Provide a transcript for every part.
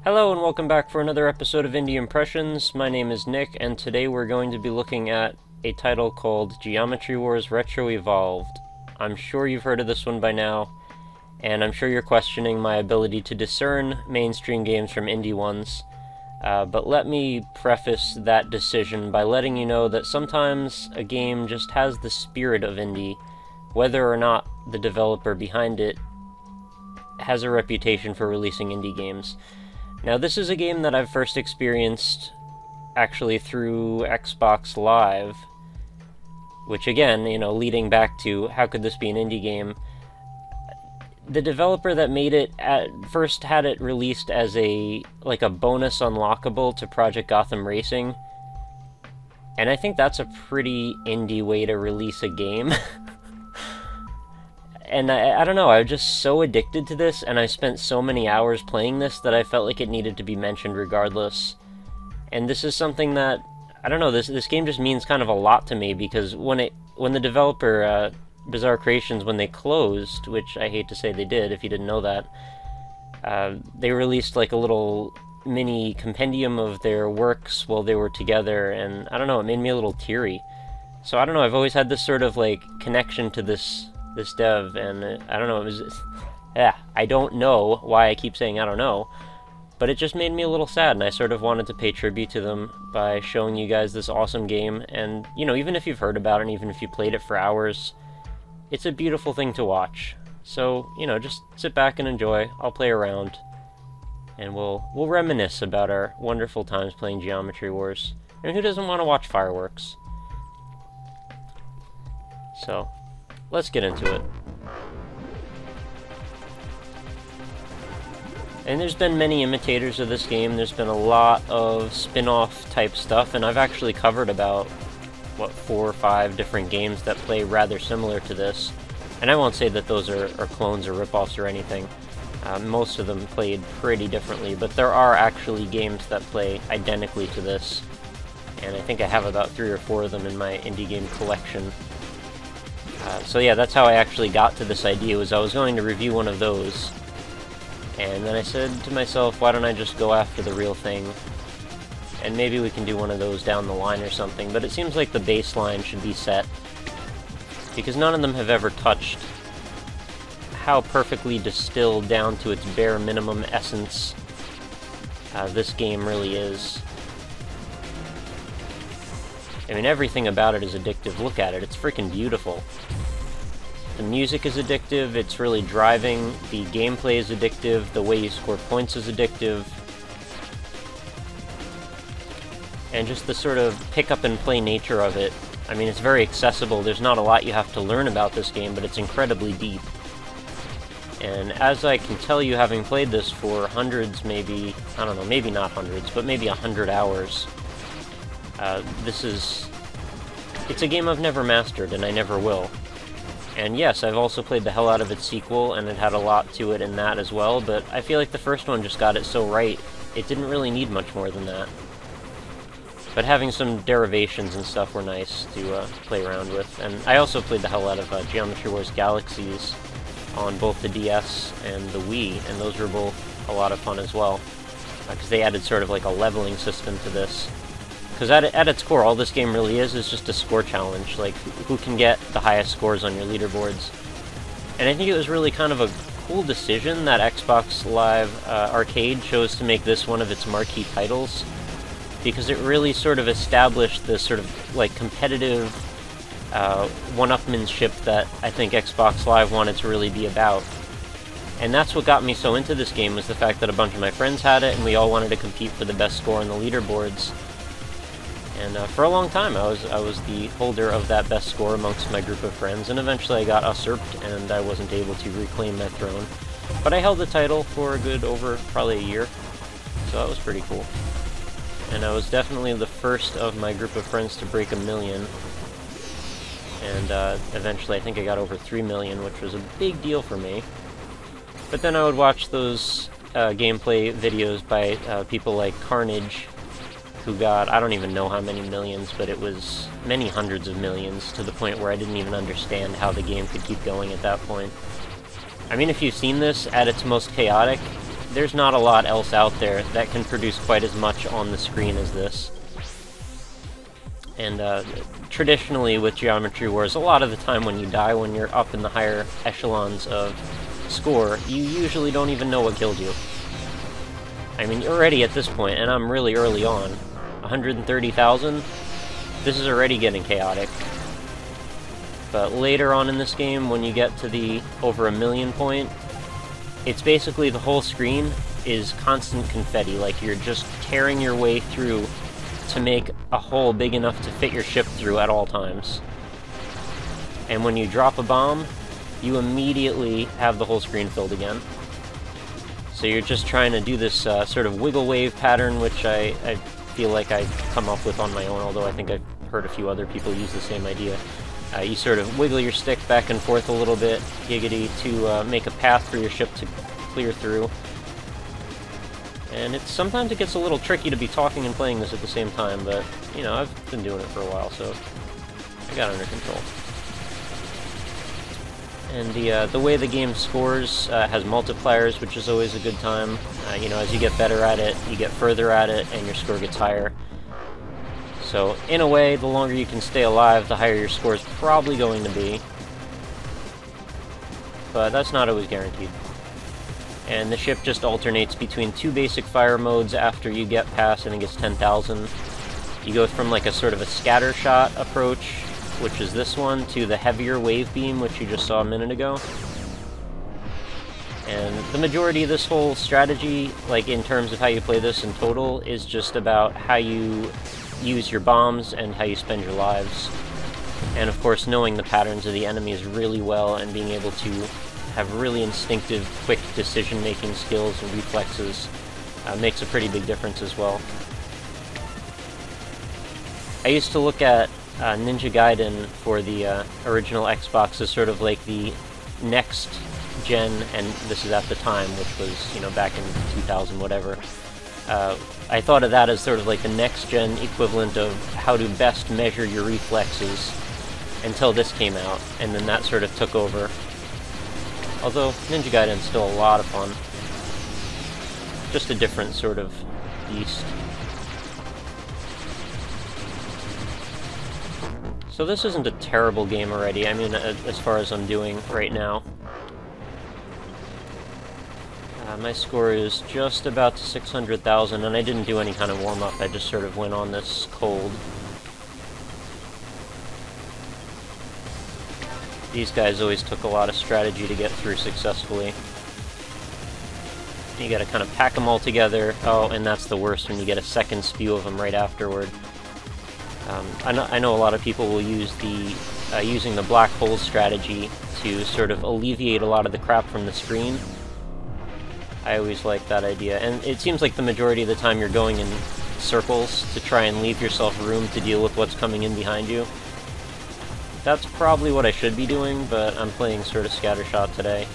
Hello and welcome back for another episode of Indie Impressions. My name is Nick, and today we're going to be looking at a title called Geometry Wars Retro Evolved. I'm sure you've heard of this one by now, and I'm sure you're questioning my ability to discern mainstream games from indie ones. But let me preface that decision by letting you know that sometimes a game just has the spirit of indie, whether or not the developer behind it has a reputation for releasing indie games. Now, this is a game that I've first experienced actually through Xbox Live, which again, leading back to how could this be an indie game? The developer that made it at first had it released as a bonus unlockable to Project Gotham Racing, and I think that's a pretty indie way to release a game. And I don't know, I was just so addicted to this, and I spent so many hours playing this that I felt like it needed to be mentioned regardless. And this is something that, I don't know, this game just means kind of a lot to me, because when the developer, Bizarre Creations, when they closed, which I hate to say they did, if you didn't know that, they released like a little mini compendium of their works while they were together, and I don't know, it made me a little teary. So I don't know, I've always had this sort of connection to this dev, and I don't know, I don't know why I keep saying I don't know, but it just made me a little sad, and I sort of wanted to pay tribute to them by showing you guys this awesome game. And, even if you've heard about it, and even if you played it for hours, it's a beautiful thing to watch. So, just sit back and enjoy. I'll play around, and we'll reminisce about our wonderful times playing Geometry Wars. And who doesn't want to watch fireworks? So, let's get into it. And there's been many imitators of this game. There's been a lot of spin-off type stuff, and I've actually covered about, 4 or 5 different games that play rather similar to this. And I won't say that those are clones or rip-offs or anything. Most of them played pretty differently, but there are actually games that play identically to this. And I think I have about 3 or 4 of them in my indie game collection. So yeah, that's how I actually got to this idea, was I was going to review one of those, and then I said to myself, why don't I just go after the real thing, and maybe we can do one of those down the line or something. But it seems like the baseline should be set, because none of them have ever touched how perfectly distilled down to its bare minimum essence this game really is. I mean, everything about it is addictive. Look at it, it's freaking beautiful. The music is addictive, it's really driving, the gameplay is addictive, the way you score points is addictive, and just the sort of pick-up-and-play nature of it. I mean, it's very accessible, there's not a lot you have to learn about this game, but it's incredibly deep. And as I can tell you, having played this for hundreds, maybe, I don't know, maybe not hundreds, but maybe 100 hours, it's a game I've never mastered, and I never will. And yes, I've also played the hell out of its sequel, and it had a lot to it in that as well, but I feel like the first one just got it so right, it didn't really need much more than that. But having some derivations and stuff were nice to play around with. And I also played the hell out of Geometry Wars Galaxies on both the DS and the Wii, and those were both a lot of fun as well, because they added sort of like a leveling system to this. Because at its core, all this game really is just a score challenge, like who can get the highest scores on your leaderboards. And I think it was really kind of a cool decision that Xbox Live Arcade chose to make this one of its marquee titles, because it really sort of established this sort of competitive one-upmanship that I think Xbox Live wanted to really be about. And that's what got me so into this game, was the fact that a bunch of my friends had it, and we all wanted to compete for the best score on the leaderboards. And for a long time, I was the holder of that best score amongst my group of friends, and eventually I got usurped, and I wasn't able to reclaim my throne. But I held the title for a good over probably a year, so that was pretty cool. And I was definitely the first of my group of friends to break 1 million, and eventually I think I got over 3 million, which was a big deal for me. But then I would watch those gameplay videos by people like Carnage, who got, I don't even know how many millions, but it was many hundreds of millions, to the point where I didn't even understand how the game could keep going at that point. I mean, if you've seen this at its most chaotic, there's not a lot else out there that can produce quite as much on the screen as this. And traditionally with Geometry Wars, a lot of the time when you die, when you're up in the higher echelons of score, you usually don't even know what killed you. I mean, you're already at this point, and I'm really early on. 130,000? This is already getting chaotic. But later on in this game, when you get to the over 1 million point, it's basically the whole screen is constant confetti, like you're just tearing your way through to make a hole big enough to fit your ship through at all times. And when you drop a bomb, you immediately have the whole screen filled again. So you're just trying to do this sort of wiggle wave pattern, which I feel like I've come up with on my own, although I think I've heard a few other people use the same idea. You sort of wiggle your stick back and forth a little bit, giggity, to make a path for your ship to clear through. And sometimes it gets a little tricky to be talking and playing this at the same time, but, you know, I've been doing it for a while, so I got it under control. And the way the game scores has multipliers, which is always a good time. You know, as you get better at it, you get further at it, and your score gets higher. So, in a way, the longer you can stay alive, the higher your score is probably going to be. But that's not always guaranteed. And the ship just alternates between 2 basic fire modes after you get past, I think it's 10,000. You go from like a sort of a scatter shot approach, which is this one, to the heavier wave beam, which you just saw a minute ago. And the majority of this whole strategy, like in terms of how you play this in total, is just about how you use your bombs and how you spend your lives. And of course, knowing the patterns of the enemies really well and being able to have really instinctive, quick decision-making skills and reflexes makes a pretty big difference as well. I used to look at Ninja Gaiden for the original Xbox as sort of like the next gen, and this is at the time, which was, you know, back in 2000, whatever. I thought of that as sort of like the next-gen equivalent of how to best measure your reflexes until this came out, and then that sort of took over. Although, Ninja Gaiden's still a lot of fun. Just a different sort of beast. So this isn't a terrible game already, I mean, as far as I'm doing right now. My score is just about to 600,000, and I didn't do any kind of warm-up, I just sort of went on this cold. These guys always took a lot of strategy to get through successfully. You gotta kind of pack them all together. Oh, and that's the worst, when you get a second spew of them right afterward. I know a lot of people will use the using the black hole strategy to sort of alleviate a lot of the crap from the screen. I always like that idea, and it seems like the majority of the time you're going in circles to try and leave yourself room to deal with what's coming in behind you. That's probably what I should be doing, but I'm playing sort of scattershot today.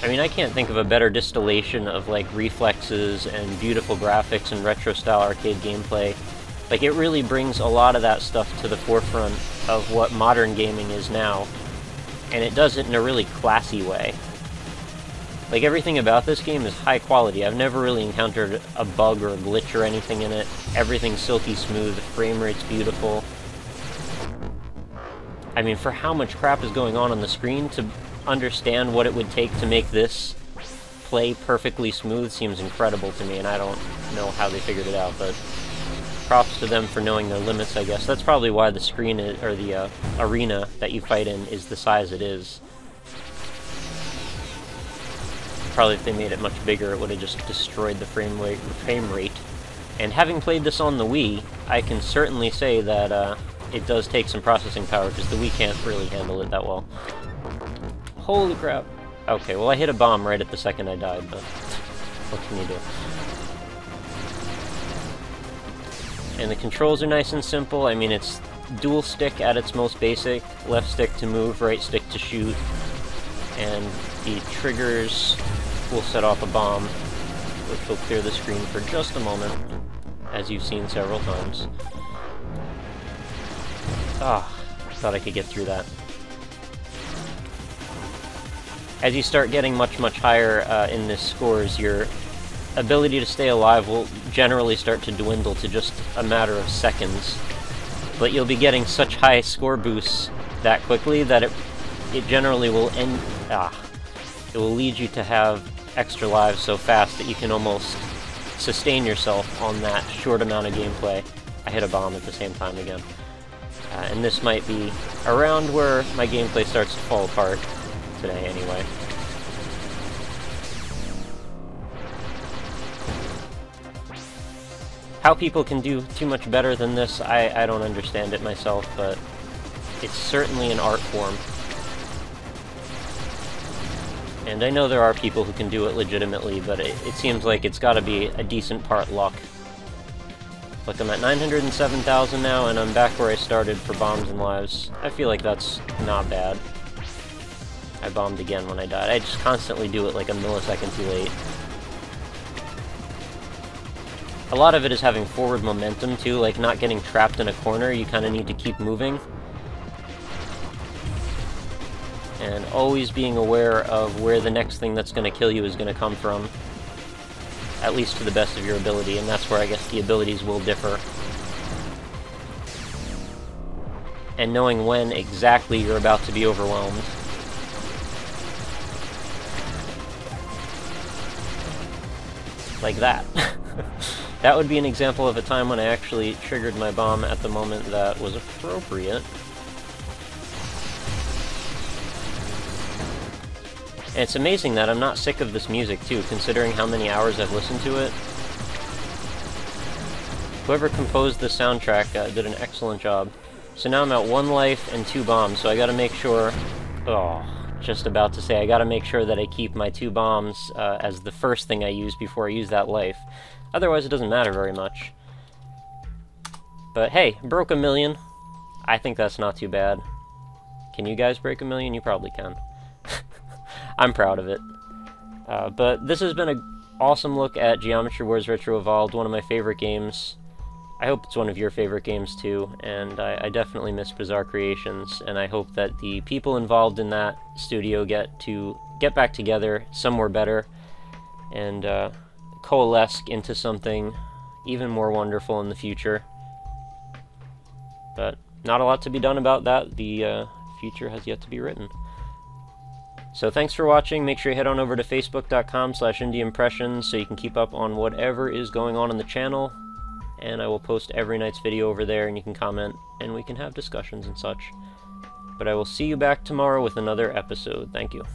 I mean, I can't think of a better distillation of, like, reflexes and beautiful graphics and retro-style arcade gameplay. Like, it really brings a lot of that stuff to the forefront of what modern gaming is now. And it does it in a really classy way. Like, everything about this game is high quality. I've never really encountered a bug or a glitch or anything in it. Everything's silky smooth, the frame rate's beautiful. I mean, for how much crap is going on the screen, to understand what it would take to make this play perfectly smooth seems incredible to me, and I don't know how they figured it out, but props to them for knowing their limits, I guess. That's probably why the screen or the arena that you fight in is the size it is. Probably if they made it much bigger, it would have just destroyed the frame rate. And having played this on the Wii, I can certainly say that it does take some processing power, because the Wii can't really handle it that well. Holy crap. Okay, well I hit a bomb right at the second I died, but what can you do? And the controls are nice and simple. I mean, it's dual stick at its most basic. Left stick to move, right stick to shoot. And the triggers will set off a bomb, which will clear the screen for just a moment, as you've seen several times. Ah, thought I could get through that. as you start getting much higher in the scores, your ability to stay alive will generally start to dwindle to just a matter of seconds. But you'll be getting such high score boosts that quickly that it generally will it will lead you to have extra lives so fast that you can almost sustain yourself on that short amount of gameplay. I hit a bomb at the same time again. And this might be around where my gameplay starts to fall apart today anyway. How people can do too much better than this, I don't understand it myself, but it's certainly an art form. And I know there are people who can do it legitimately, but it seems like it's gotta be a decent part luck. Look, I'm at 907,000 now, and I'm back where I started for bombs and lives. I feel like that's not bad. I bombed again when I died. I just constantly do it like a millisecond too late. A lot of it is having forward momentum too, like not getting trapped in a corner. You kind of need to keep moving. And always being aware of where the next thing that's going to kill you is going to come from. At least to the best of your ability, and that's where I guess the abilities will differ. And knowing when exactly you're about to be overwhelmed. Like that. That would be an example of a time when I actually triggered my bomb at the moment that was appropriate. And it's amazing that I'm not sick of this music, too, considering how many hours I've listened to it. Whoever composed the soundtrack did an excellent job. So now I'm at 1 life and 2 bombs, so I gotta make sure... Oh, just about to say, I gotta make sure that I keep my 2 bombs as the first thing I use before I use that life. Otherwise, it doesn't matter very much. But hey, broke 1 million. I think that's not too bad. Can you guys break 1 million? You probably can. I'm proud of it. But this has been an awesome look at Geometry Wars Retro Evolved, one of my favorite games. I hope it's one of your favorite games too, and I definitely miss Bizarre Creations, and I hope that the people involved in that studio get back together somewhere better, and coalesce into something even more wonderful in the future. But not a lot to be done about that. The future has yet to be written. So thanks for watching. Make sure you head on over to facebook.com/indieimpressions so you can keep up on whatever is going on the channel. And I will post every night's video over there, and you can comment, and we can have discussions and such. But I will see you back tomorrow with another episode. Thank you.